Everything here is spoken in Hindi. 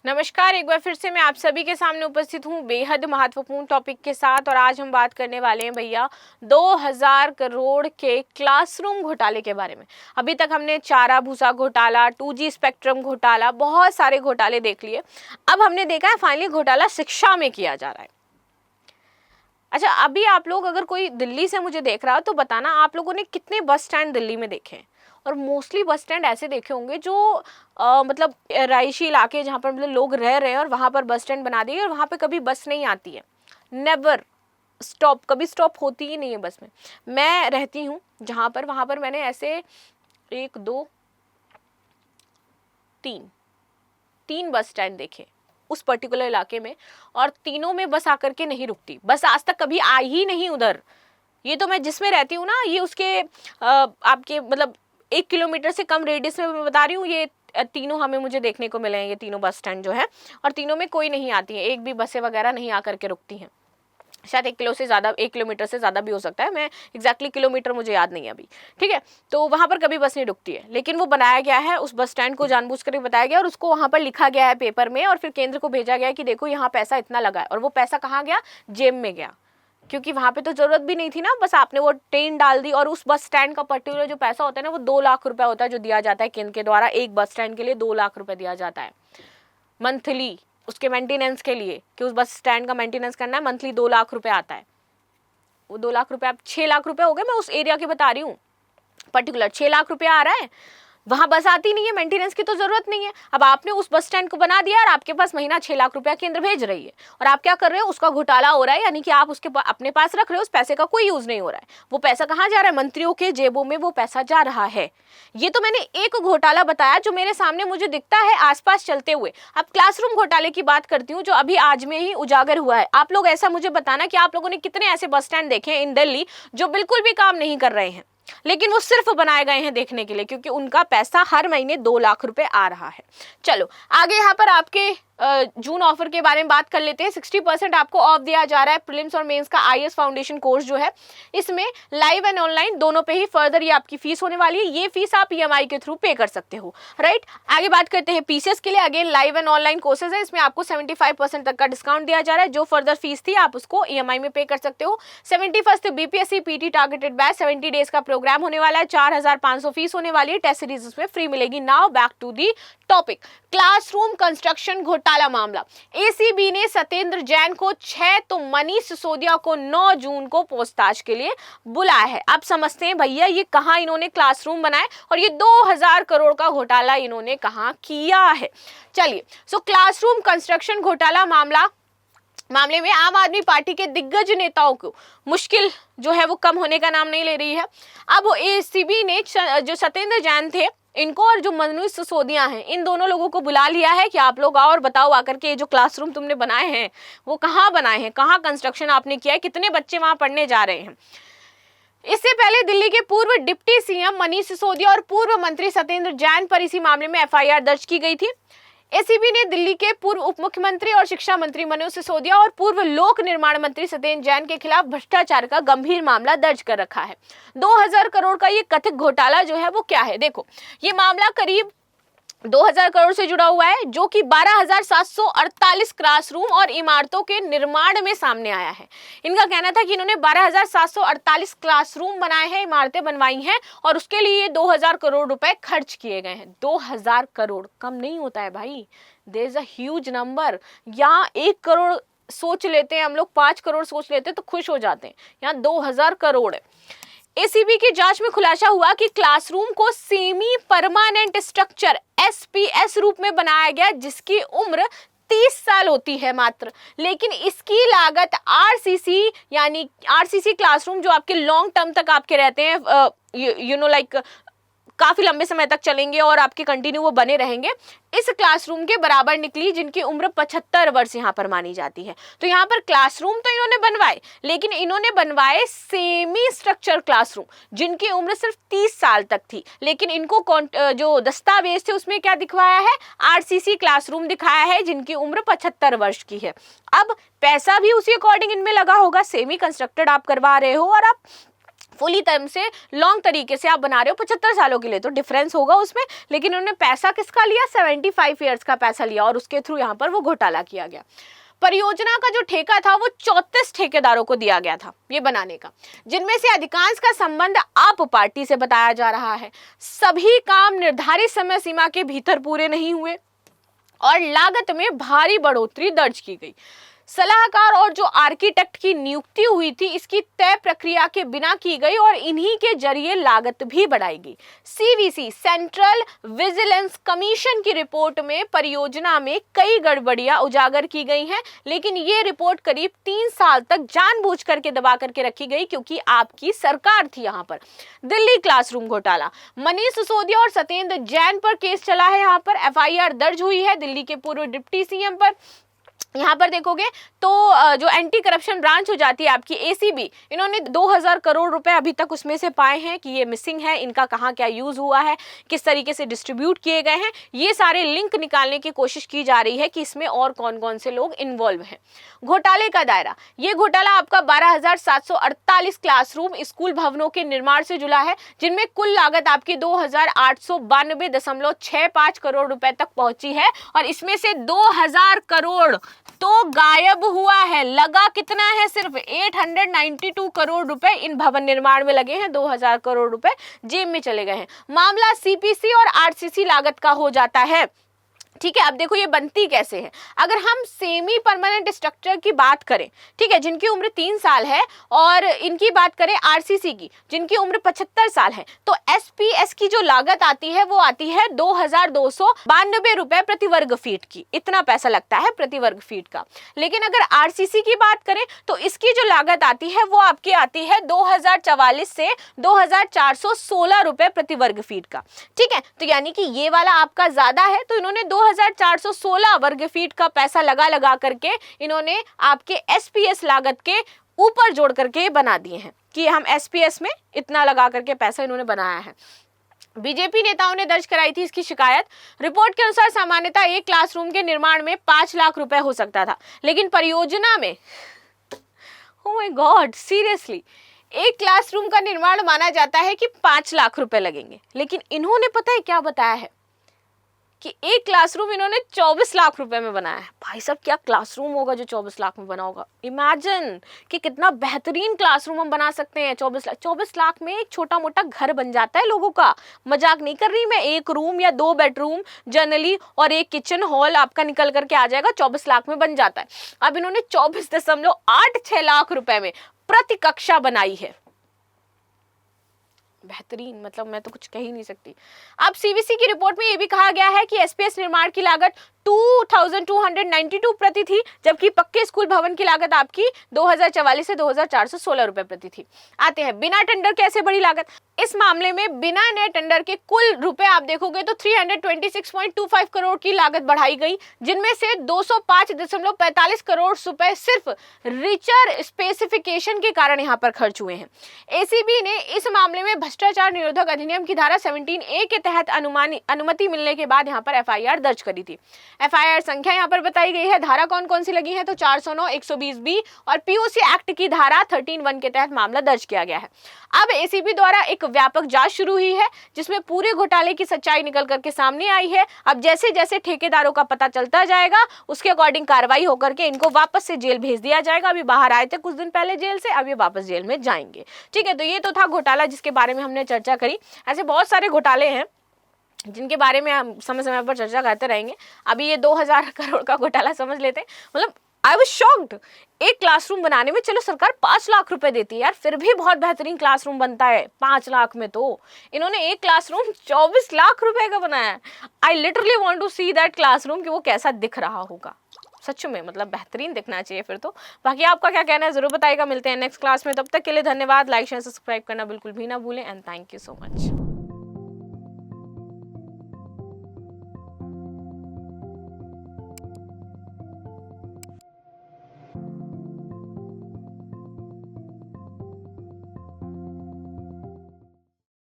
नमस्कार, एक बार फिर से मैं आप सभी के सामने उपस्थित हूँ बेहद महत्वपूर्ण टॉपिक के साथ। और आज हम बात करने वाले हैं भैया 2000 करोड़ के क्लासरूम घोटाले के बारे में। अभी तक हमने चारा भूसा घोटाला, 2G स्पेक्ट्रम घोटाला, बहुत सारे घोटाले देख लिए। अब हमने देखा है फाइनली घोटाला शिक्षा में किया जा रहा है। अच्छा, अभी आप लोग अगर कोई दिल्ली से मुझे देख रहा हो तो बताना आप लोगों ने कितने बस स्टैंड दिल्ली में देखे हैं। और मोस्टली बस स्टैंड ऐसे देखे होंगे जो मतलब रहायशी इलाके जहाँ पर मतलब लोग रह रहे हैं और वहाँ पर बस स्टैंड बना दिए और वहाँ पे कभी बस नहीं आती है, नेवर स्टॉप, कभी स्टॉप होती ही नहीं है बस में। मैं रहती हूँ जहाँ पर, वहाँ पर मैंने ऐसे 1 2 3 बस स्टैंड देखे उस पर्टिकुलर इलाके में, और तीनों में बस आकर के नहीं रुकती। बस आज तक कभी आई ही नहीं उधर। ये तो मैं जिसमें रहती हूँ ना, ये उसके आपके मतलब 1 किलोमीटर से कम रेडियस में मैं बता रही हूँ, ये तीनों हमें मुझे देखने को मिले हैं, ये तीनों बस स्टैंड जो है, और तीनों में कोई नहीं आती है, एक भी बसें वगैरह नहीं आकर के रुकती हैं। शायद 1 किलोमीटर से ज़्यादा भी हो सकता है, मैं एग्जैक्टली किलोमीटर मुझे याद नहीं है अभी, ठीक है। तो वहाँ पर कभी बस नहीं रुकती है, लेकिन वो बनाया गया है, उस बस स्टैंड को जानबूझ कर बताया गया और उसको वहाँ पर लिखा गया है पेपर में, और फिर केंद्र को भेजा गया है कि देखो यहाँ पैसा इतना लगा है। और वो पैसा कहाँ गया? जेब में गया, क्योंकि वहाँ पे तो जरूरत भी नहीं थी ना, बस आपने वो ट्रेन डाल दी। और उस बस स्टैंड का पर्टिकुलर जो पैसा होता है ना, वो 2 लाख रुपए होता है जो दिया जाता है केंद्र के द्वारा। एक बस स्टैंड के लिए 2 लाख रुपए दिया जाता है मंथली, उसके मेंटेनेंस के लिए, कि उस बस स्टैंड का मेंटेनेंस करना है। मंथली 2 लाख रुपए आता है। वो 2 लाख रुपए, अब 6 लाख रुपए हो गए, मैं उस एरिया की बता रही हूँ, पर्टिकुलर 6 लाख रुपया आ रहा है। वहां बस आती नहीं है, मेंटेनेंस की तो जरूरत नहीं है। अब आपने उस बस स्टैंड को बना दिया और आपके पास महीना 6 लाख रुपया केंद्र भेज रही है, और आप क्या कर रहे हो? उसका घोटाला हो रहा है, यानी कि आप उसके अपने पास रख रहे हो, उस पैसे का कोई यूज नहीं हो रहा है। वो पैसा कहाँ जा रहा है? मंत्रियों के जेबों में वो पैसा जा रहा है। ये तो मैंने एक घोटाला बताया जो मेरे सामने मुझे दिखता है आसपास चलते हुए। अब क्लासरूम घोटाले की बात करती हूँ, जो अभी आज में ही उजागर हुआ है। आप लोग ऐसा मुझे बताना कि आप लोगों ने कितने ऐसे बस स्टैंड देखे हैं इन दिल्ली जो बिल्कुल भी काम नहीं कर रहे हैं, लेकिन वो सिर्फ बनाए गए हैं देखने के लिए, क्योंकि उनका पैसा हर महीने 2 लाख रुपए आ रहा है। चलो आगे यहाँ पर आपके जून ऑफर के बारे में बात कर लेते हैं। 60% आपको ऑफ दिया जा रहा है प्रीलिम्स और मेंस का IAS फाउंडेशन कोर्स जो है, इसमें लाइव एंड ऑनलाइन दोनों पे ही फर्दर ये आपकी फीस होने वाली है। ये फीस आप EMI के थ्रू पे कर सकते हो, राइट। आगे बात करते हैं PCS के लिए। Again live and online courses है, इसमें आपको 75% तक का डिस्काउंट दिया जा रहा है। जो फर्दर फीस थी आप उसको EMI में पे कर सकते हो। 71st BPSC PT targeted batch 70 days का प्रोग्राम होने वाला है। 4500 फीस होने वाली है। टेस्ट सीरीज उसमें फ्री मिलेगी। Now back to the topic, classroom construction घोटाला मामला। ACB ने सत्येंद्र जैन को 6 तो मनीष सिसोदिया को 9 जून को पूछताछ के लिए बुलाया है। आप समझते हैं भैया ये कहां इन्होंने क्लासरूम बनाए और ये 2000 करोड़ का घोटाला इन्होंने कहां किया है। चलिए, सो क्लासरूम कंस्ट्रक्शन घोटाला मामले में आम आदमी पार्टी के दिग्गज नेताओं को मुश्किल जो है वो कम होने का नाम नहीं ले रही है। अब ACB ने जो सत्येंद्र जैन थे इनको और जो मनीष सिसोदिया हैं, इन दोनों लोगों को बुला लिया है कि आप लोग आओ और बताओ आकर के ये जो क्लासरूम तुमने बनाए हैं वो कहाँ बनाए हैं, कहाँ कंस्ट्रक्शन आपने किया है, कितने बच्चे वहां पढ़ने जा रहे हैं। इससे पहले दिल्ली के पूर्व डिप्टी CM मनीष सिसोदिया और पूर्व मंत्री सत्येंद्र जैन पर इसी मामले में FIR दर्ज की गई थी। ACB ने दिल्ली के पूर्व उप मुख्यमंत्री और शिक्षा मंत्री मनीष सिसोदिया और पूर्व लोक निर्माण मंत्री सत्येंद्र जैन के खिलाफ भ्रष्टाचार का गंभीर मामला दर्ज कर रखा है। 2000 करोड़ का ये कथित घोटाला जो है वो क्या है? देखो, ये मामला करीब 2000 करोड़ से जुड़ा हुआ है, जो कि 12,748 क्लासरूम और इमारतों के निर्माण में सामने आया है। इनका कहना था कि इन्होंने 12,748 क्लासरूम बनाए हैं, इमारतें बनवाई हैं, और उसके लिए 2000 करोड़ रुपए खर्च किए गए हैं। 2000 करोड़ कम नहीं होता है भाई, there is a huge number. यहाँ 1 करोड़ सोच लेते हैं हम लोग, 5 करोड़ सोच लेते हैं तो खुश हो जाते हैं, यहाँ 2000 करोड़ है। ACB की जांच में खुलासा हुआ कि क्लासरूम को सेमी परमानेंट स्ट्रक्चर SPS रूप में बनाया गया, जिसकी उम्र 30 साल होती है मात्र, लेकिन इसकी लागत RCC यानी RCC क्लासरूम जो आपके लॉन्ग टर्म तक आपके रहते हैं, यू नो लाइक काफी लंबे समय तक चलेंगे और आपके कंटिन्यू वो बने रहेंगे, इस क्लासरूम के बराबर निकली, जिनकी उम्र 75 वर्ष यहाँ पर मानी जाती है। तो यहाँ पर क्लासरूम तो इन्होंने बनवाए, लेकिन इन्होंने बनवाए सेमी स्ट्रक्चर क्लासरूम, जिनकी उम्र सिर्फ 30 साल तक थी। लेकिन इनको जो दस्तावेज थे उसमें क्या दिखवाया है? RCC क्लासरूम दिखाया है, जिनकी उम्र 75 वर्ष की है। अब पैसा भी उसी अकॉर्डिंग इनमें लगा होगा, सेमी कंस्ट्रक्टेड आप करवा रहे हो और आप फुली टर्म से लॉन्ग तरीके से आप बना रहे हो 75 सालों के लिए, तो डिफरेंस होगा उसमें। लेकिन उन्होंने पैसा किसका लिया, 75 ईयर्स का पैसा लिया और उसके थ्रू यहाँ पर वो घोटाला किया गया। परियोजना का जो ठेका था वो 34 ठेकेदारों को दिया गया था ये बनाने का, जिनमें से अधिकांश का संबंध आप पार्टी से बताया जा रहा है। सभी काम निर्धारित समय सीमा के भीतर पूरे नहीं हुए और लागत में भारी बढ़ोतरी दर्ज की गई। सलाहकार और जो आर्किटेक्ट की नियुक्ति हुई थी इसकी तय प्रक्रिया के बिना की गई और इन्हीं के जरिए लागत भी बढ़ाई गई। सीवीसी सेंट्रल विजिलेंस कमीशन की रिपोर्ट में परियोजना में कई गड़बड़ियां उजागर की गई हैं, लेकिन ये रिपोर्ट करीब 3 साल तक जानबूझ करके दबा करके रखी गई क्योंकि आपकी सरकार थी यहाँ पर। दिल्ली क्लासरूम घोटाला, मनीष सिसोदिया और सत्येंद्र जैन पर केस चला है। यहाँ पर एफआईआर दर्ज हुई है दिल्ली के पूर्व डिप्टी सीएम पर। यहाँ पर देखोगे तो जो एंटी करप्शन ब्रांच हो जाती है आपकी एसीबी, इन्होंने 2000 करोड़ रुपए अभी तक उसमें से पाए हैं कि ये मिसिंग है, इनका कहाँ क्या यूज हुआ है, किस तरीके से डिस्ट्रीब्यूट किए गए हैं, ये सारे लिंक निकालने की कोशिश की जा रही है कि इसमें और कौन कौन से लोग इन्वॉल्व हैं। घोटाले का दायरा, ये घोटाला आपका 12,748 क्लासरूम स्कूल भवनों के निर्माण से जुड़ा है, जिनमें कुल लागत आपकी 2,892.65 करोड़ रुपए तक पहुंची है और इसमें से 2,000 करोड़ तो गायब हुआ है। लगा कितना है, सिर्फ 892 करोड़ रुपए इन भवन निर्माण में लगे हैं, 2,000 करोड़ रुपए जेब में चले गए हैं। मामला सीपीसी और आरसीसी लागत का हो जाता है। ठीक है, अब देखो ये बनती कैसे है। अगर हम सेमी परमानेंट स्ट्रक्चर की बात करें, ठीक है, जिनकी उम्र 3 साल है, और इनकी बात करें आरसीसी की जिनकी उम्र 75 साल है, तो एसपीएस की जो लागत आती है वो आती है 2,292 रुपए प्रति वर्ग फीट की। इतना पैसा लगता है प्रति वर्ग फीट का। लेकिन अगर आरसीसी की बात करें तो इसकी जो लागत आती है वो आपकी आती है 2,044 से 2,416 रुपए प्रति वर्ग फीट का। ठीक है, तो यानी कि ये वाला आपका ज्यादा है, तो इन्होंने 2,416 वर्ग फीट का पैसा लगा करके इन्होंने आपके एसपीएस लागत के ऊपर जोड़ करके बना दिए हैं कि हम एसपीएस में इतना लगा करके पैसा इन्होंने बनाया है। बीजेपी नेताओं ने दर्ज कराई थी इसकी शिकायत। रिपोर्ट के अनुसार सामान्यतः एक क्लासरूम के निर्माण में 5 लाख रुपए हो सकता था, लेकिन परियोजना में ओह माय गॉड सीरियसली एक क्लासरूम का निर्माण माना जाता है कि 5 लाख रुपए लगेंगे, लेकिन इन्होंने पता है क्या बताया है कि एक क्लासरूम इन्होंने 24 लाख रुपए में बनाया है। भाई साहब, क्या क्लासरूम होगा जो 24 लाख में बना होगा। इमेजिन कि कितना बेहतरीन क्लासरूम हम बना सकते हैं। 24 लाख में एक छोटा मोटा घर बन जाता है लोगों का। मजाक नहीं कर रही मैं, 1 रूम या 2 बेडरूम जनरली और एक किचन हॉल आपका निकल करके आ जाएगा, 24 लाख में बन जाता है। अब इन्होंने 24.86 लाख रुपए में प्रति कक्षा बनाई है। बेहतरीन, मतलब मैं तो कुछ कह ही नहीं सकती। अब सीवीसी की रिपोर्ट में यह भी कहा गया है कि एसपीएस निर्माण की लागत 2,292 प्रति थी, जबकि पक्के स्कूल भवन की लागत आपकी 2,044 से 2,416 रुपए प्रति थी। आते हैं बिना टेंडर कैसे बढ़ी लागत। इस मामले में बिना नए टेंडर के कुल रुपए आप देखोगे तो 326.25 करोड़ की लागत बढ़ाई गई, जिनमें से 205.45 करोड़ रुपए सिर्फ रिचर स्पेसिफिकेशन के कारण यहाँ पर खर्च हुए हैं। एसीबी ने इस मामले में भ्रष्टाचार निरोधक अधिनियम की धारा 17A के तहत अनुमति मिलने के बाद यहाँ पर एफआईआर दर्ज करी थी। एफआईआर संख्या यहाँ पर बताई गई है। धारा कौन कौन सी लगी है तो 409, 120B और पीओसी एक्ट की धारा 13(1) के तहत मामला दर्ज किया गया है। अब एसीबी द्वारा एक व्यापक जांच शुरू हुई है, जिसमें पूरे घोटाले की सच्चाई निकल करके सामने आई है। अब जैसे जैसे ठेकेदारों का पता चलता जाएगा उसके अकॉर्डिंग कार्रवाई होकर के इनको वापस से जेल भेज दिया जाएगा। अभी बाहर आए थे कुछ दिन पहले जेल से, अब ये वापस जेल में जाएंगे। ठीक है, तो ये तो था घोटाला जिसके बारे में हमने चर्चा करी। ऐसे बहुत सारे घोटाले हैं जिनके बारे में हम समय समय पर चर्चा करते रहेंगे। अभी ये 2,000 करोड़ का घोटाला समझ लेते हैं। मतलब आई वाज शॉक्ड, एक क्लासरूम बनाने में चलो सरकार 5 लाख रुपए देती है यार, फिर भी बहुत बेहतरीन क्लासरूम बनता है 5 लाख में। तो इन्होंने एक क्लासरूम 24 लाख रुपए का बनाया है। I literally want to see that classroom कि वो कैसा दिख रहा होगा। सच में मतलब बेहतरीन दिखना चाहिए फिर तो। बाकी आपका क्या कहना है जरूर बताइएगा। मिलते हैं नेक्स्ट क्लास में, तब तक के लिए धन्यवाद। लाइक शेयर सब्सक्राइब करना बिल्कुल भी ना भूलें and thank you so much.